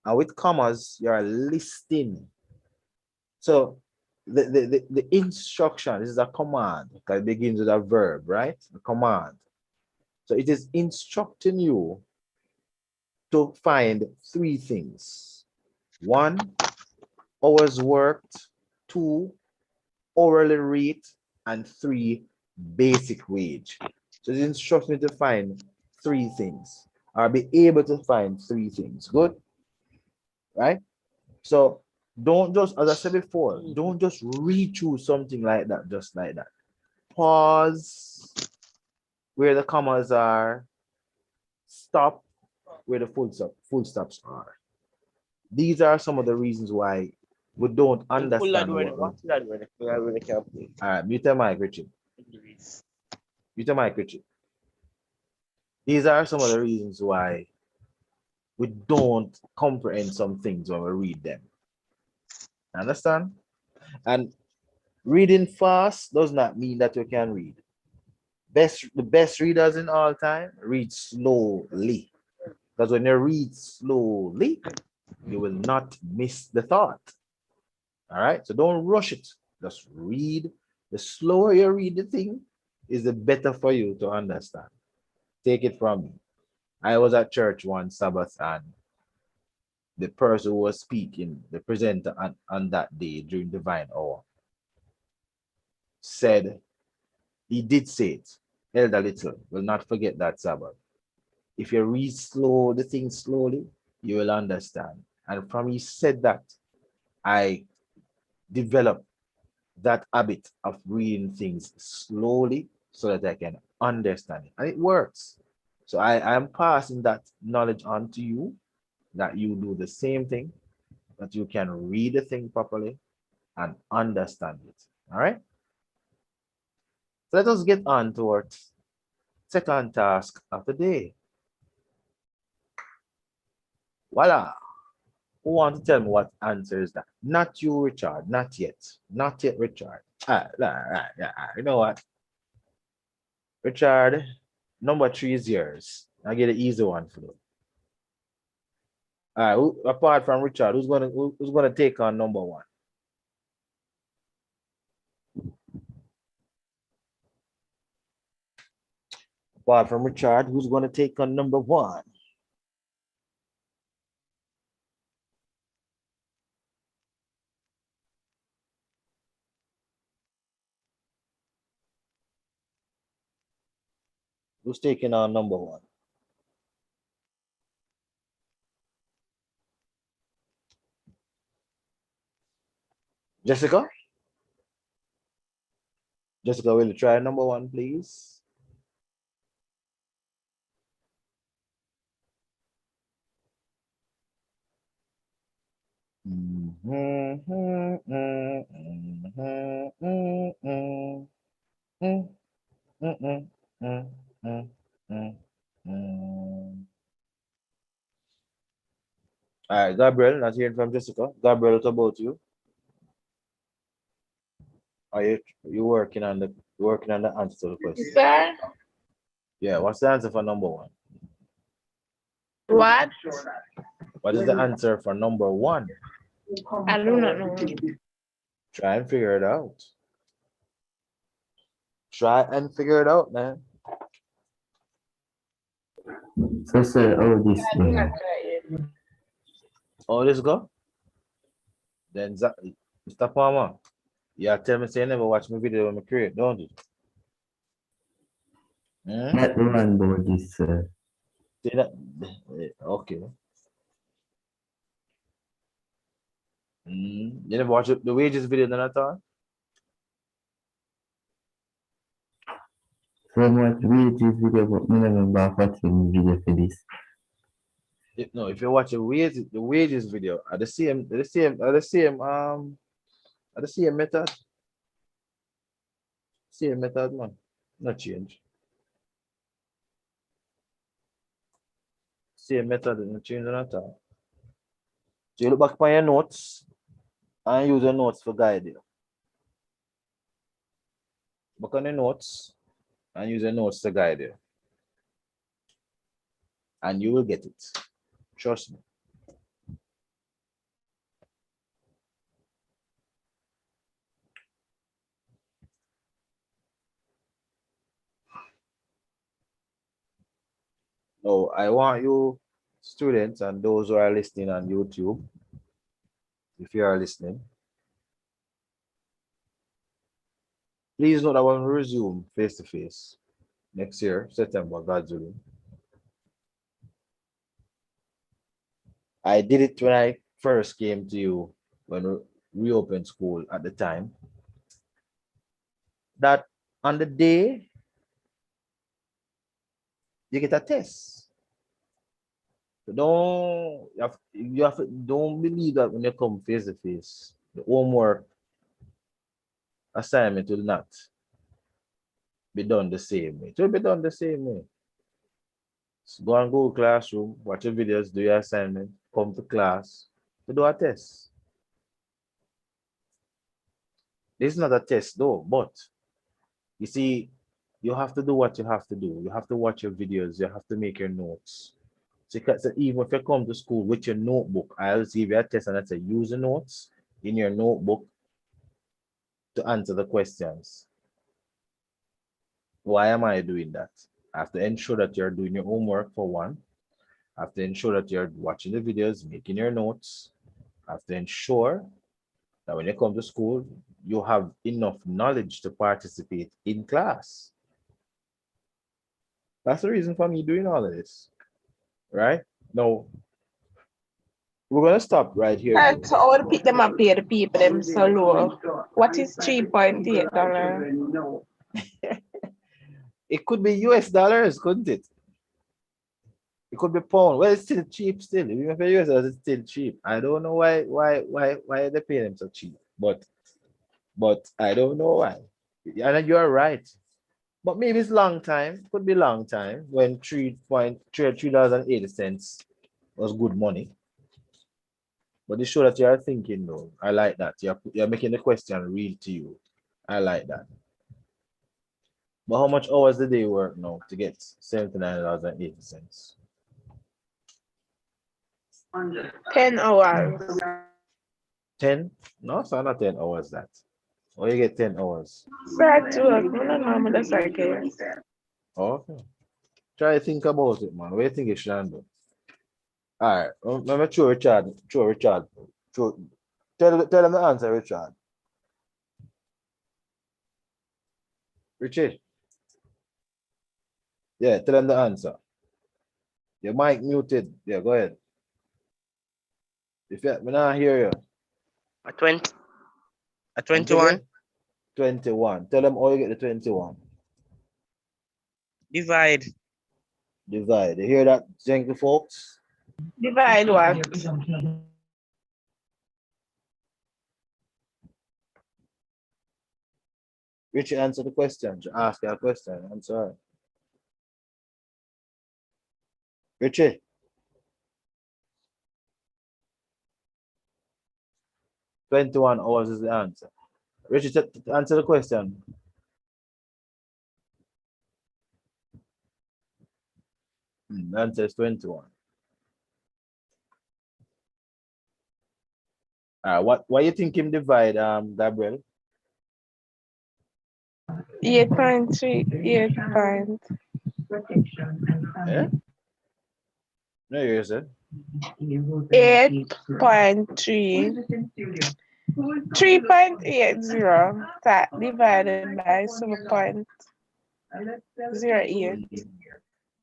And with commas, you're listing. So the instruction, this is a command, because it begins with a verb, right? A command. So it is instructing you to find three things. One, hours worked. Two, hourly rate. And three, basic wage. So it instructs me to find three things, or be able to find three things. Good, right? So don't just, as I said before, don't just read through something like that, just like that. Pause where the commas are, stop where the full stops are. These are some of the reasons why we don't And pull that understand word. what we. What's that word? I really can't play. All right, mute your mic, Richard. Mute your mic, Richard. These are some of the reasons why we don't comprehend some things when we read them. Understand? And reading fast does not mean that you can read. The best readers in all time read slowly. Because when you read slowly, you will not miss the thought. All right. So don't rush it. Just read. The slower you read the thing, is the better for you to understand. Take it from me. I was at church one Sabbath, and the person who was speaking, the presenter on that day during divine hour, said, he did say it, Elder Little will not forget that Sabbath. If you read the thing slowly, you will understand. And from he said that, I developed that habit of reading things slowly so that I can understand it. And it works. So I am passing that knowledge on to you, that you do the same thing, that you can read the thing properly and understand it. All right. So let us get on to our second task of the day. Voila. Who want to tell me what answer is that? Not you, Richard. Not yet. Not yet, Richard. You know what? Richard, number three is yours. I'll get an easy one for you. All right, apart from Richard, who's gonna take on number one? Apart from Richard, who's gonna take on number one? Who's taking on number one? Jessica? Jessica, will you try number one, please? All right, Gabriel, not hearing from Jessica. Gabriel, what about you? Are you working on the answer to the question? Sir, Yeah, what's the answer for number one? what? What is the answer for number one? I do not know. Try and figure it out. Try and figure it out, man. So, sir, how this I do not try it. Oh, this go? Then Mr. Palmer, you tell me say you never watch my video when I create, don't you? Hmm? not the one about this, sir. Say that. Okay. You never watch the wages video then I thought? So much read this video, but me never back watching video for this. No, if you watch the wages video, are the same. The same method. Same method, man. Not change. Same method, not change at all. So you look back on your notes and use your notes for guide you. Look on the notes and use your notes to guide you. And you will get it. Trust me. No, I want you students and those who are listening on YouTube, if you are listening, please note that when we resume face to face next year, September, God's willing. I did it when I first came to you when we reopened school at the time. That on the day you get a test. So don't believe that when you come face to face, the homework assignment will not be done the same way. It will be done the same way. So go and go to classroom, watch your videos, do your assignment, come to class to do a test. This is not a test though, but you see, you have to do what you have to do. You have to watch your videos, you have to make your notes. So even if you come to school with your notebook, I'll give you a test and I say use the notes in your notebook to answer the questions. Why am I doing that? I have to ensure that you're doing your homework for one. I have to ensure that you're watching the videos, making your notes. I have to ensure that when you come to school, you have enough knowledge to participate in class. That's the reason for me doing all of this, right? Now, we're going to stop right here. Right, so I would pick them up here, the people them so low. What is $3.8? It could be US dollars, couldn't it? It could be pound. Well, it's still cheap still. Even if US dollars, it's still cheap. I don't know why they pay them so cheap. But I don't know why. And you're right. But maybe it's long time. Could be long time when $3.80 was good money. But it shows that you are thinking though. I like that. You're making the question real to you. I like that. But how much hours did they work now to get $79.80? 10 hours. 10? No, it's not 10 hours that. Or you get 10 hours. Right to work. No, no, no, that's okay. Okay. Try to think about it, man. What do you think you should do? All right. Let me show Richard. Show Richard. Tell him the answer, Richard. Richie. Yeah, tell him the answer. Your mic muted. Yeah, go ahead. If you, me not hear you. A 20, a Once 21 again, 21. Tell them how you get the 21. divide Divide. You hear that, thank you, folks? Divide what? Richie, answer the question. Ask your question. I'm sorry. Richie. 21 hours is the answer. Richie, answer the question. The answer is 21. Why you think him divide, Gabriel? 8.3, 8 point. Eh? No, you said. 8.3. 3.80 divided by 7.08.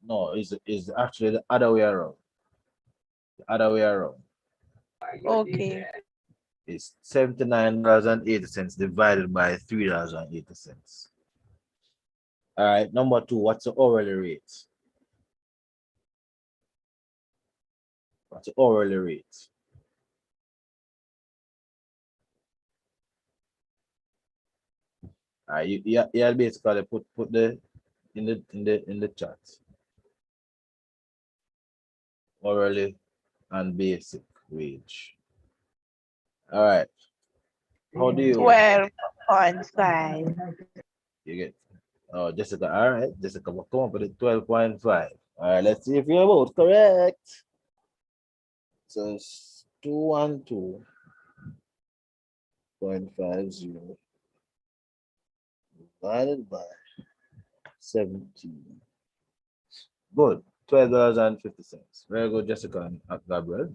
No, is actually the other way around. The other way around. Okay. It's $79.80 divided by $3.80. All right, number two, what's the hourly rate? What's the hourly rate? you basically put the in the chat hourly and basic wage. All right. How do you 12.5. you get? Oh, Jessica. All right, Jessica. Will come up with it 12.5. All right. Let's see if you're both correct. So it's 212.50 divided by 17. Good. $12.50. Very good, Jessica and Gabriel.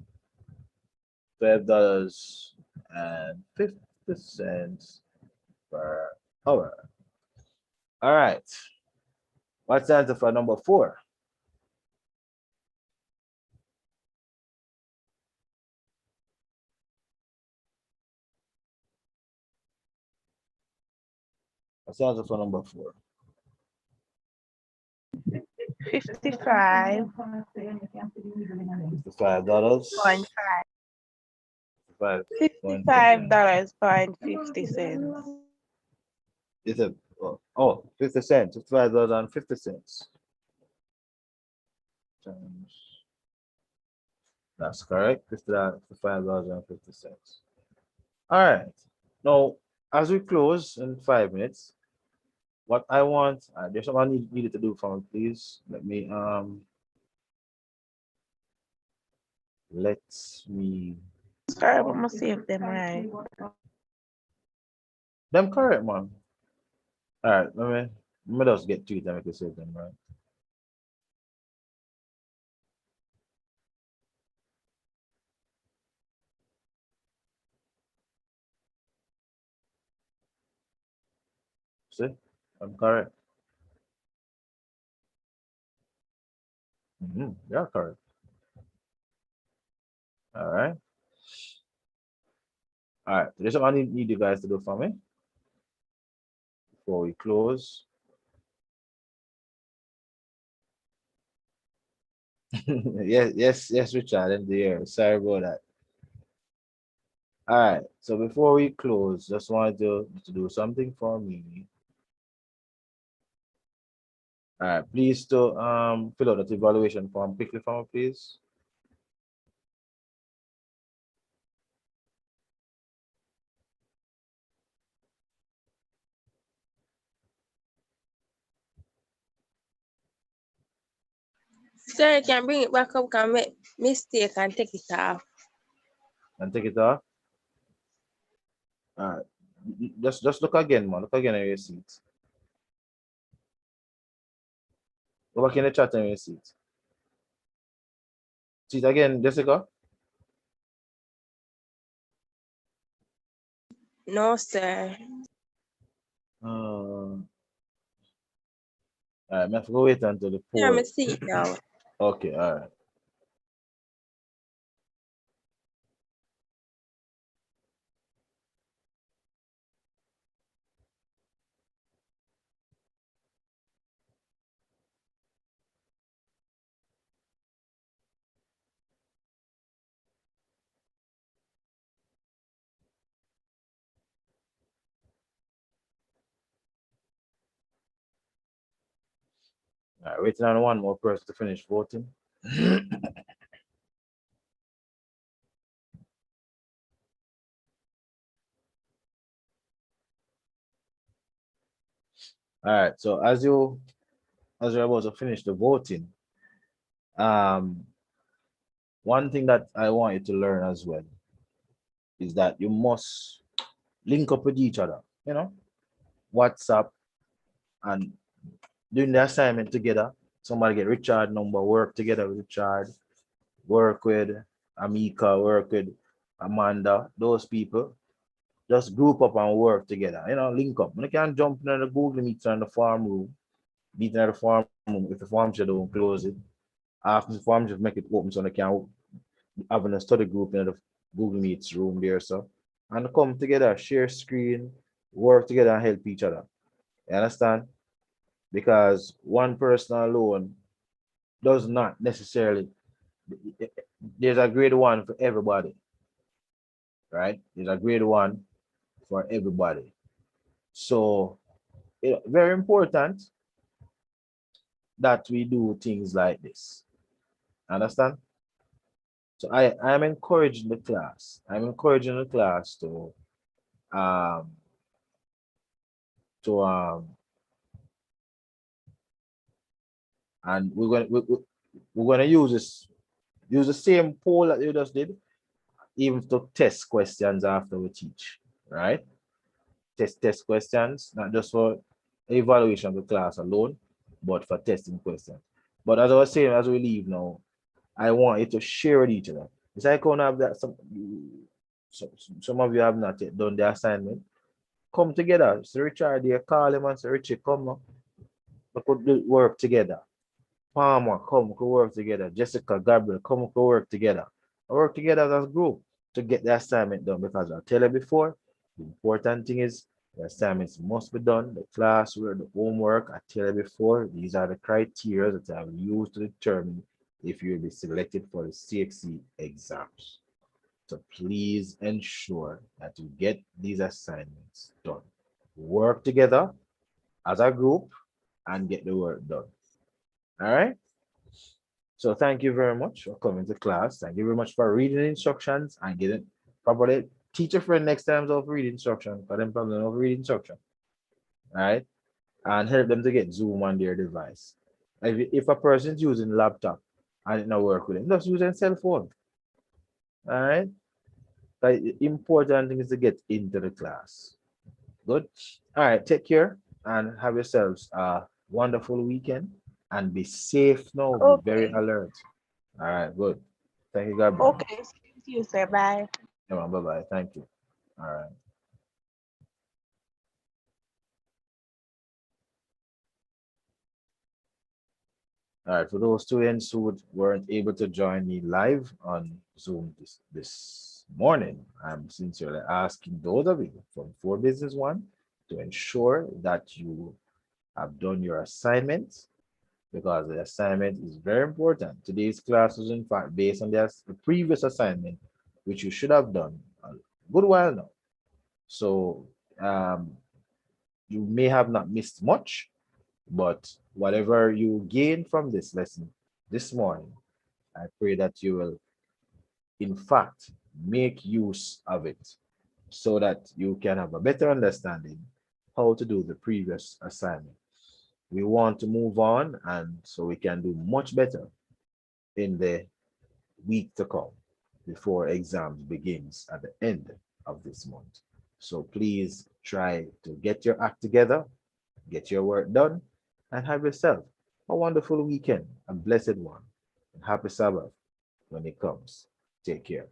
$12.50 per hour. All right. What's the answer for number 4? What's the answer for number 4? 55. $55. 55.50. $55.50. Is it? Oh, 50 cents. $55.50. That's correct. $55.50. All right. Now, as we close in 5 minutes, what I want, there's someone needed to do for me, please. Let me Sorry, I'm gonna save them right. them correct, man. All right, let me just get to it and make it save them right. See, I'm correct. You're correct. All right. All right. There's something I need you guys to do for me before we close. yes, Richard, in the air. Sorry about that. All right. So before we close, just wanted to do something for me. All right. Please to fill out that evaluation form quickly for me, please. Sir, you can bring it back up, can make mistake and take it off. And take it off. All right. Just look again, man. Look again at your seat. Go back in the chat and your seat. Seat again, Jessica. No, sir. All right, I have to go wait until the Yeah, poll. me see it now. Okay, all right. All right, waiting on one more person to finish voting. All right, so as you're about to finish the voting, um, one thing that I want you to learn as well is that you must link up with each other, WhatsApp and doing the assignment together. Somebody get Richard number, work together with Richard, work with Amika, work with Amanda, those people. Just group up and work together, link up. You can jump into the Google Meet in the farm room, meet in the farm room. If the farm should don't close it, after the farm just make it open so they can have a study group in the Google Meets room there, so and come together, share screen, work together and help each other. You understand? Because one person alone does not necessarily there's a grade one for everybody, right? There's a grade one for everybody. So very important that we do things like this. Understand? So I'm encouraging the class. I'm encouraging the class um to and we're gonna use the same poll that you just did, even to test questions after we teach, right? Test questions, not just for evaluation of the class alone, but for testing questions. But as I was saying, as we leave now, I want you to share with each other. It's like when have that some of you have not yet done the assignment. Come together. So Richard, they call him and say, Richie, come now. We could do work together. Palmer, come, we could work together. Jessica, Gabriel, come, we could work together. Work together as a group to get the assignment done. Because I tell you before, the important thing is the assignments must be done. The classwork, the homework, I tell you before, these are the criteria that I will use to determine if you will be selected for the C.S.E exams. So please ensure that you get these assignments done. Work together as a group and get the work done. All right. So thank you very much for coming to class. Thank you very much for reading the instructions and getting probably teach a friend next time of reading instruction for them problem of reading instruction. All right. And help them to get Zoom on their device. If a person's using laptop and it not work with them, just use a cell phone. All right. The important thing is to get into the class. Good. All right. Take care and have yourselves a wonderful weekend and be safe now. Be very Okay. alert. All right. Good. Thank you, Gabriel. Okay. See you, sir. Bye. Yeah, bye bye. Thank you. All right. All right. For those students who weren't able to join me live on Zoom this morning, I'm sincerely asking those of you from 4 Business 1 to ensure that you have done your assignments because the assignment is very important. Today's class was in fact based on the previous assignment, which you should have done a good while now. So you may have not missed much, but whatever you gain from this lesson this morning, I pray that you will, in fact, make use of it so that you can have a better understanding how to do the previous assignment. We want to move on, and so we can do much better in the week to come before exams begins at the end of this month. So please try to get your act together, get your work done, and have yourself a wonderful weekend, a blessed one, and happy Sabbath when it comes. Take care.